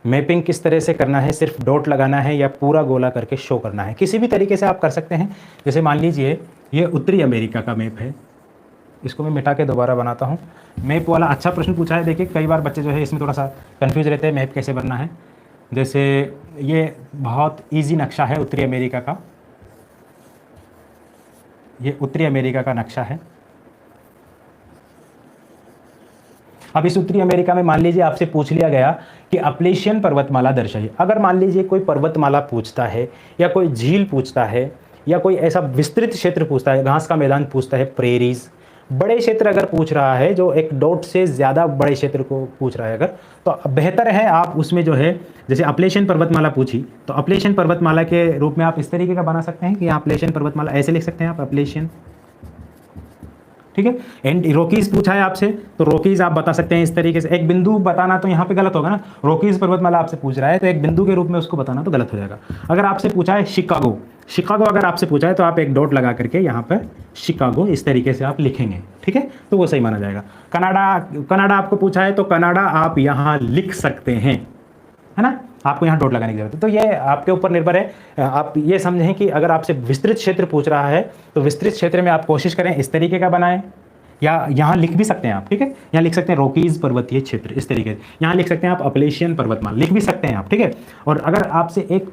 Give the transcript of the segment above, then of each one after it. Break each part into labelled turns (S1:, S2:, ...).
S1: Mapping किस तरह से करना है, सिर्फ डॉट लगाना है या पूरा गोला करके शो करना है, किसी भी तरीके से आप कर सकते हैं। जैसे मान लीजिए ये उत्तरी अमेरिका का मैप है, इसको मैं मिटा के दोबारा बनाता हूँ। मैप वाला अच्छा प्रश्न पूछा है। देखिए कई बार बच्चे जो है इसमें थोड़ा सा कंफ्यूज रहते हैं, मैप कैसे बनना है। जैसे ये बहुत इजी नक्शा है उत्तरी अमेरिका का, ये उत्तरी अमेरिका का नक्शा है। अब इस उत्तरी अमेरिका में मान लीजिए आपसे पूछ लिया गया कि अपलेशियन पर्वतमाला दर्शाइए। अगर मान लीजिए कोई पर्वतमाला पूछता है या कोई झील पूछता है या कोई ऐसा विस्तृत क्षेत्र पूछता है, घास का मैदान पूछता है, प्रेरीज, बड़े क्षेत्र अगर पूछ रहा है, जो एक डॉट से ज़्यादा बड़े क्षेत्र को पूछ रहा है अगर, तो बेहतर है आप उसमें जो है, जैसे अपलेशियन पर्वतमाला पूछी तो अपलेशियन पर्वतमाला के रूप में आप इस तरीके का बना सकते हैं कि यहाँ अपलेशियन पर्वतमाला ऐसे लिख सकते हैं आप, अपलेशियन, ठीक है। एंड रॉकीज पूछा है आपसे तो रॉकीज आप बता सकते हैं इस तरीके से। एक बिंदु बताना तो यहाँ पे गलत होगा ना, रॉकीज पर्वतमाला आपसे पूछ रहा है तो एक बिंदु के रूप में उसको बताना तो गलत हो जाएगा। अगर आपसे पूछा है शिकागो, शिकागो अगर आपसे पूछा है तो आप एक डॉट लगा करके यहाँ पर शिकागो इस तरीके से आप लिखेंगे, ठीक है, तो वो सही माना जाएगा। कनाडा, कनाडा आपको पूछा है तो कनाडा आप यहाँ लिख सकते हैं, है ना, आपको यहाँ डॉट लगाने की जरूरत है। तो ये आपके ऊपर निर्भर है। आप ये समझें कि अगर आपसे विस्तृत क्षेत्र पूछ रहा है तो विस्तृत क्षेत्र में आप कोशिश करें इस तरीके का बनाएं, या यहाँ लिख भी सकते हैं आप, ठीक है, यहाँ लिख सकते हैं रॉकीज पर्वतीय क्षेत्र इस तरीके से, यहाँ लिख सकते हैं आप अपलेशियन पर्वतमाला, लिख भी सकते हैं आप, ठीक है। और अगर आपसे एक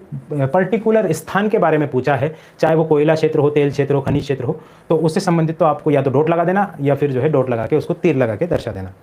S1: पर्टिकुलर स्थान के बारे में पूछा है, चाहे वो कोयला क्षेत्र हो, तेल क्षेत्र हो, खनिज क्षेत्र हो, तो उससे संबंधित तो आपको या तो डॉट लगा देना या फिर जो है डॉट लगा के उसको तीर लगा के दर्शा देना।